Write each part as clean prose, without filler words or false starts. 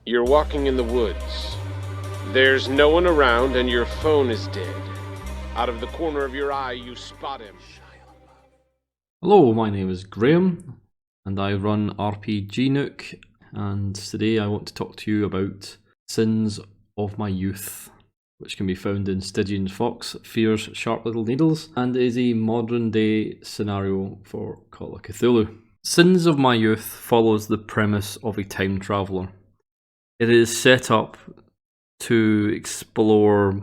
You're walking in the woods. There's no one around and your phone is dead. Out of the corner of your eye, you spot him. Hello, my name is Graham, and I run RPG Nook, and today I want to talk to you about Sins of My Youth, which can be found in Stygian's Fox, Fears Sharp Little Needles, and is a modern day scenario for Call of Cthulhu. Sins of My Youth follows the premise of a time traveller. It is set up to explore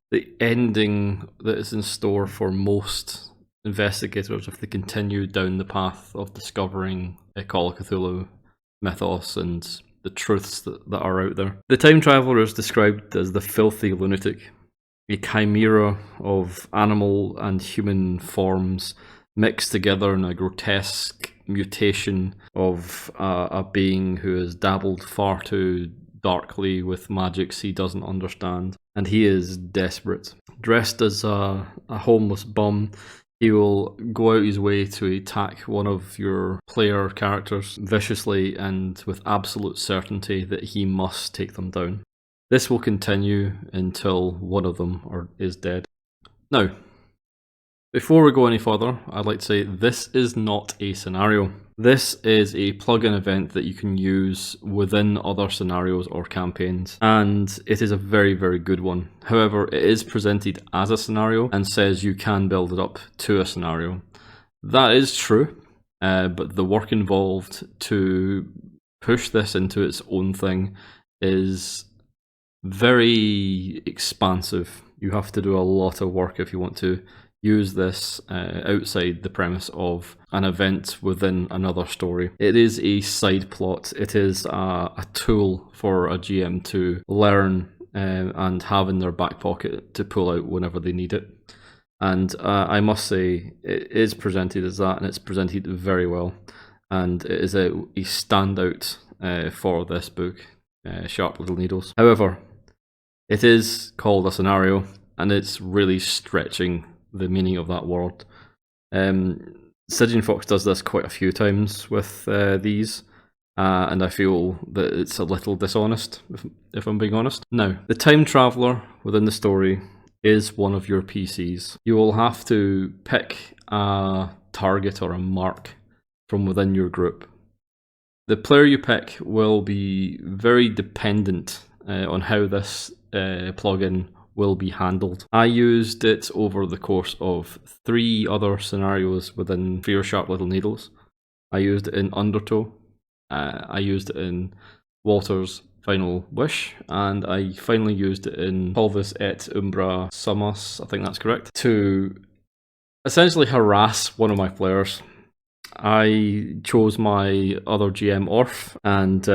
the ending that is in store for most investigators if they continue down the path of discovering a Call of Cthulhu mythos and the truths that are out there. The time traveller is described as the filthy lunatic, a chimera of animal and human forms mixed together in a grotesque mutation of a being who has dabbled far too darkly with magics he doesn't understand, and he is desperate. Dressed as a homeless bum, he will go out his way to attack one of your player characters viciously and with absolute certainty that he must take them down. This will continue until one of them is dead. Now, before we go any further, I'd like to say this is not a scenario. This is a plugin event that you can use within other scenarios or campaigns, and it is a very, very good one. However, it is presented as a scenario and says you can build it up to a scenario. That is true, but the work involved to push this into its own thing is very expansive. You have to do a lot of work if you want to use this outside the premise of an event within another story. It is a side plot. It is a tool for a GM to learn and have in their back pocket to pull out whenever they need it. And I must say, it is presented as that, and it's presented very well. And it is a standout for this book, Sharp Little Needles. However, it is called a scenario, and it's really stretching the meaning of that word. Stygian Fox does this quite a few times with these, and I feel that it's a little dishonest, if I'm being honest. Now, the time traveller within the story is one of your PCs. You will have to pick a target or a mark from within your group. The player you pick will be very dependent on how this plugin will be handled. I used it over the course of 3 other scenarios within Fear Sharp Little Needles. I used it in Undertow, I used it in Walter's Final Wish, and I finally used it in Pulvis et Umbra Sumus, I think that's correct, to essentially harass one of my players. I chose my other GM, Orf, and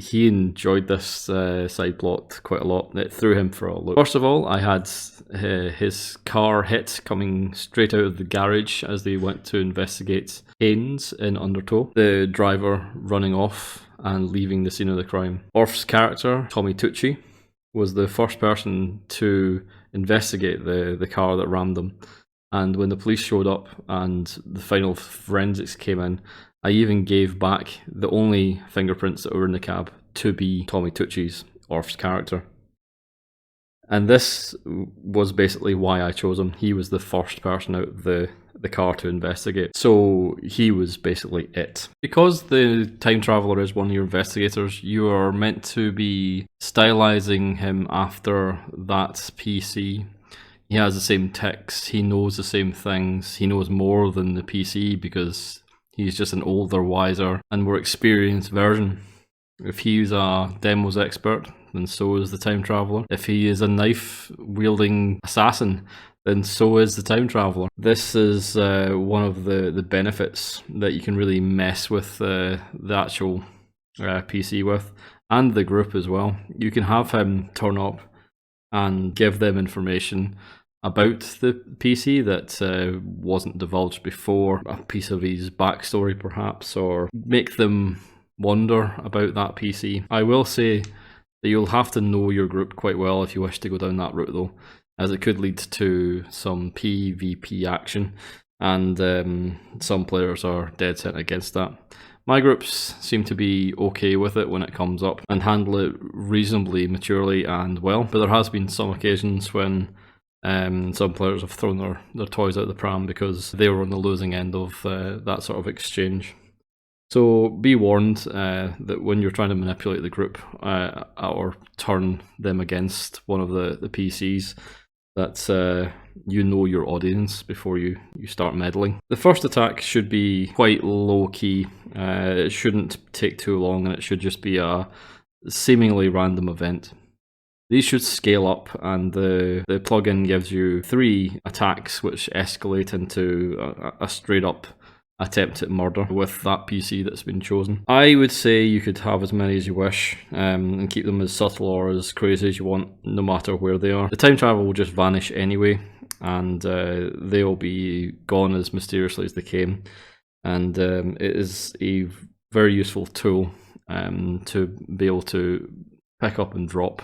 he enjoyed this side plot quite a lot. It threw him for a loop. First of all, I had his car hit coming straight out of the garage as they went to investigate Haynes in Undertow, the driver running off and leaving the scene of the crime. Orf's character, Tommy Tucci, was the first person to investigate the car that rammed them. And when the police showed up and the final forensics came in, I even gave back the only fingerprints that were in the cab to be Tommy Tucci's, Orf's character. And this was basically why I chose him. He was the first person out of the car to investigate. So he was basically it. Because the time traveller is one of your investigators, you are meant to be stylizing him after that PC. He has the same tics, he knows the same things, he knows more than the PC because he's just an older, wiser, and more experienced version. If he's a demos expert, then so is the time traveller. If he is a knife-wielding assassin, then so is the time traveller. This is one of the benefits that you can really mess with the actual PC with, and the group as well. You can have him turn up and give them information about the PC that wasn't divulged before, a piece of his backstory perhaps, or make them wonder about that PC. I will say that you'll have to know your group quite well if you wish to go down that route though, as it could lead to some PvP action, and some players are dead set against that. My groups seem to be okay with it when it comes up and handle it reasonably maturely and well, but there has been some occasions when some players have thrown their toys out the pram because they were on the losing end of that sort of exchange. So be warned that when you're trying to manipulate the group or turn them against one of the PCs, that you know your audience before you start meddling. The first attack should be quite low key. It shouldn't take too long, and it should just be a seemingly random event. These should scale up, and the plugin gives you 3 attacks which escalate into a straight up attempt at murder with that PC that's been chosen. I would say you could have as many as you wish and keep them as subtle or as crazy as you want, no matter where they are. The time travel will just vanish anyway, and they'll be gone as mysteriously as they came, and it is a very useful tool to be able to pick up and drop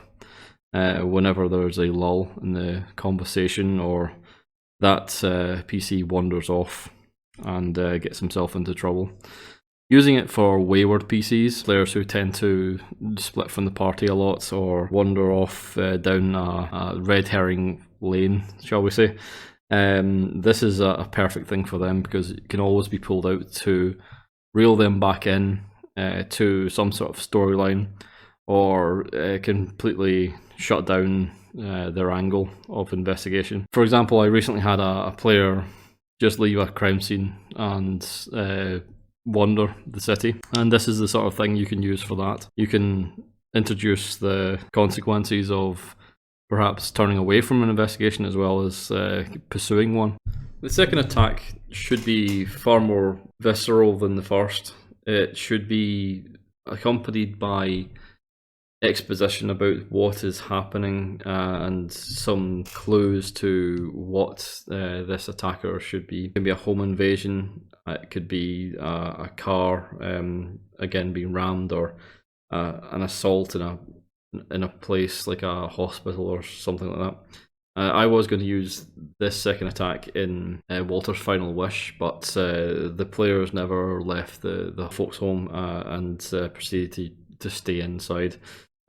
whenever there's a lull in the conversation or that PC wanders off and gets himself into trouble. Using it for wayward PCs, players who tend to split from the party a lot or wander off down a red herring lane, shall we say. This is a perfect thing for them because it can always be pulled out to reel them back in to some sort of storyline, or completely shut down their angle of investigation. For example, I recently had a player just leave a crime scene and wander the city, and this is the sort of thing you can use for that. You can introduce the consequences of perhaps turning away from an investigation as well as pursuing one. The second attack should be far more visceral than the first. It should be accompanied by exposition about what is happening and some clues to what this attacker should be. It can be a home invasion, it could be a car again being rammed, or an assault in a place like a hospital or something like that. I was going to use this second attack in Walter's Final Wish, but the players never left the folks' home and proceeded to stay inside.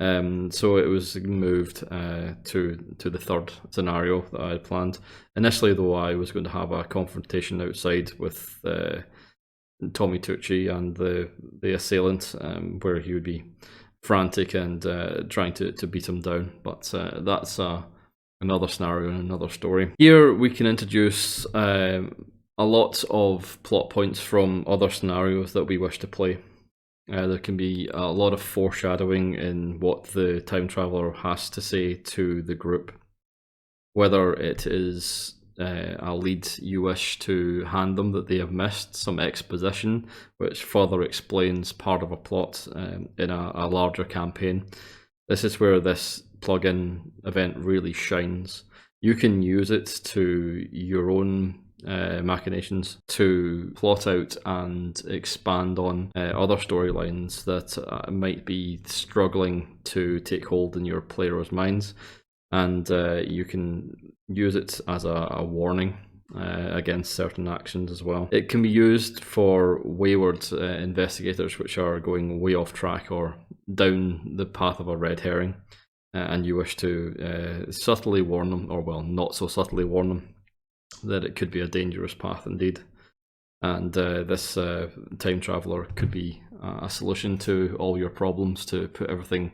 So it was moved to the third scenario that I had planned. Initially, though, I was going to have a confrontation outside with Tommy Tucci and the assailant, where he would be frantic and trying to beat him down. But that's another scenario and another story. Here we can introduce a lot of plot points from other scenarios that we wish to play. There can be a lot of foreshadowing in what the time traveler has to say to the group, whether it is a lead you wish to hand them that they have missed, some exposition which further explains part of a plot in a larger campaign. This is where this plugin event really shines. You can use it to your own machinations to plot out and expand on other storylines that might be struggling to take hold in your players' minds, and you can use it as a warning against certain actions as well. It can be used for wayward investigators which are going way off track or down the path of a red herring, and you wish to subtly warn them, or well, not so subtly warn them, that it could be a dangerous path indeed. And this time traveler could be a solution to all your problems, to put everything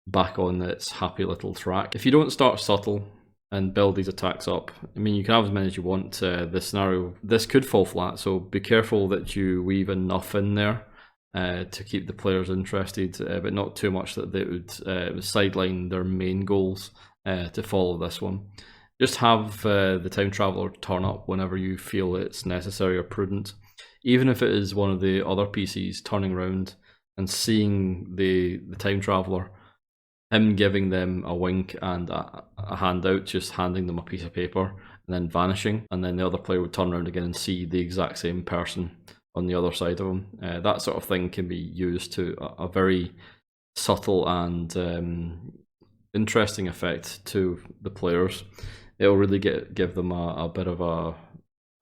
back on its happy little track. If you don't start subtle and build these attacks up, I mean, you can have as many as you want. This scenario, this could fall flat, so be careful that you weave enough in there to keep the players interested, but not too much that they would sideline their main goals to follow this one. Just have the time traveler turn up whenever you feel it's necessary or prudent. Even if it is one of the other PCs turning around and seeing the time traveler, him giving them a wink and a handout, just handing them a piece of paper and then vanishing, and then the other player would turn around again and see the exact same person on the other side of him. That sort of thing can be used to a very subtle and interesting effect to the players. It'll really give them a bit of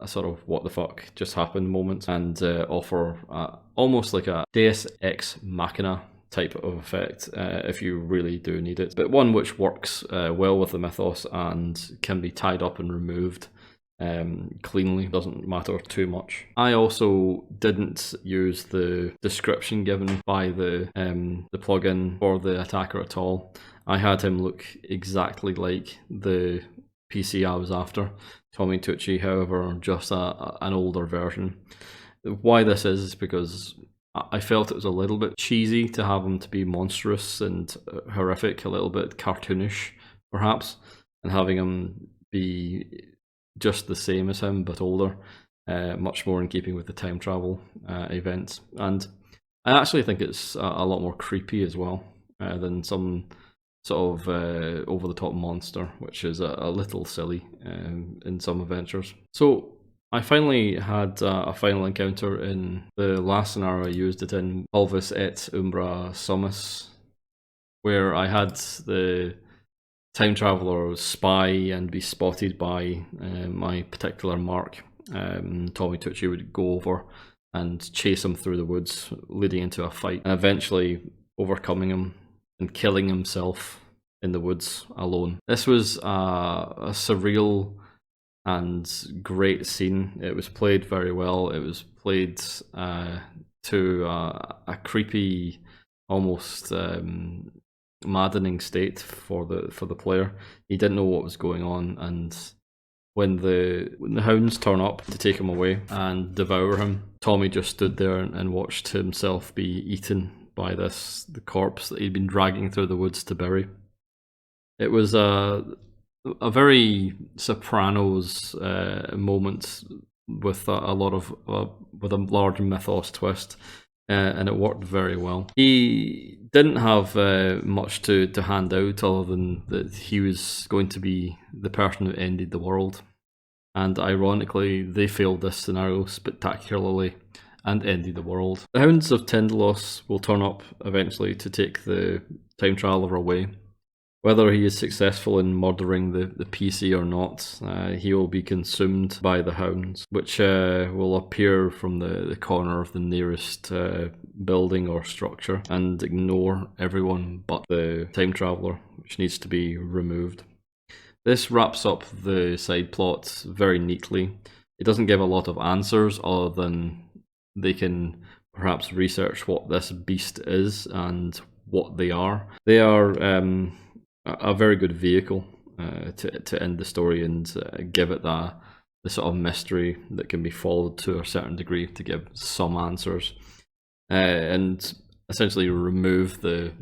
a sort of what the fuck just happened moment, and offer almost like a Deus Ex Machina type of effect if you really do need it, but one which works well with the mythos and can be tied up and removed cleanly, doesn't matter too much. I also didn't use the description given by the plugin for the attacker at all. I had him look exactly like the PC I was after, Tommy Tucci, however, just an older version. Why this is because I felt it was a little bit cheesy to have him to be monstrous and horrific, a little bit cartoonish perhaps, and having him be just the same as him but older, much more in keeping with the time travel events. And I actually think it's a lot more creepy as well than some sort of over-the-top monster, which is a little silly in some adventures. So I finally had a final encounter in the last scenario I used it in, Pulvis et Umbra Summus, where I had the time traveler spy and be spotted by my particular mark. Tommy Tucci would go over and chase him through the woods, leading into a fight, and eventually overcoming him and killing himself in the woods alone. This was a surreal and great scene. It was played very well. It was played to a creepy, almost maddening state for the player. He didn't know what was going on, and when the hounds turn up to take him away and devour him, Tommy just stood there and watched himself be eaten by the corpse that he'd been dragging through the woods to bury. It was a very Sopranos moment with a large mythos twist, and it worked very well. He didn't have much to hand out other than that he was going to be the person who ended the world, and ironically they failed this scenario spectacularly and ended the world. The Hounds of Tindalos will turn up eventually to take the time traveler away. Whether he is successful in murdering the PC or not, he will be consumed by the hounds, which will appear from the corner of the nearest building or structure and ignore everyone but the time traveler, which needs to be removed. This wraps up the side plot very neatly. It doesn't give a lot of answers other than they can perhaps research what this beast is and what they are. They are a very good vehicle to end the story and give it the sort of mystery that can be followed to a certain degree to give some answers, and essentially remove the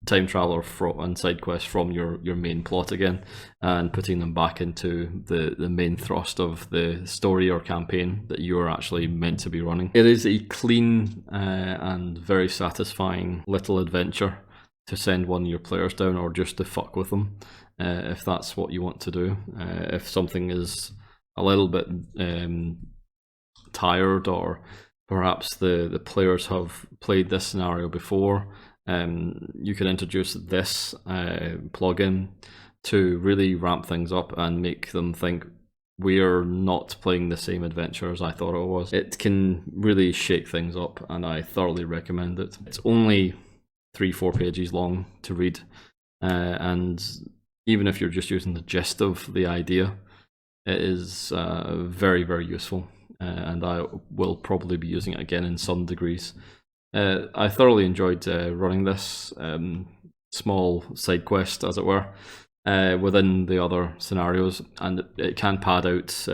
time traveler and side quest from your main plot again, and putting them back into the main thrust of the story or campaign that you are actually meant to be running. It is a clean and very satisfying little adventure to send one of your players down, or just to fuck with them, if that's what you want to do. If something is a little bit tired, or perhaps the players have played this scenario before, you can introduce this plugin to really ramp things up and make them think we're not playing the same adventure as I thought it was. It can really shake things up, and I thoroughly recommend it. It's only 3-4 pages long to read, and even if you're just using the gist of the idea, it is very, very useful, and I will probably be using it again in some degrees. I thoroughly enjoyed running this small side quest, as it were, within the other scenarios, and it can pad out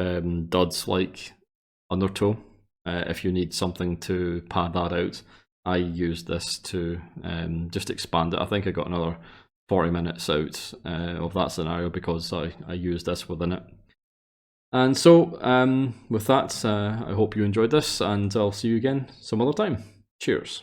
duds like Undertow if you need something to pad that out. I used this to just expand it. I think I got another 40 minutes out of that scenario because I used this within it. And so with that, I hope you enjoyed this, and I'll see you again some other time. Cheers.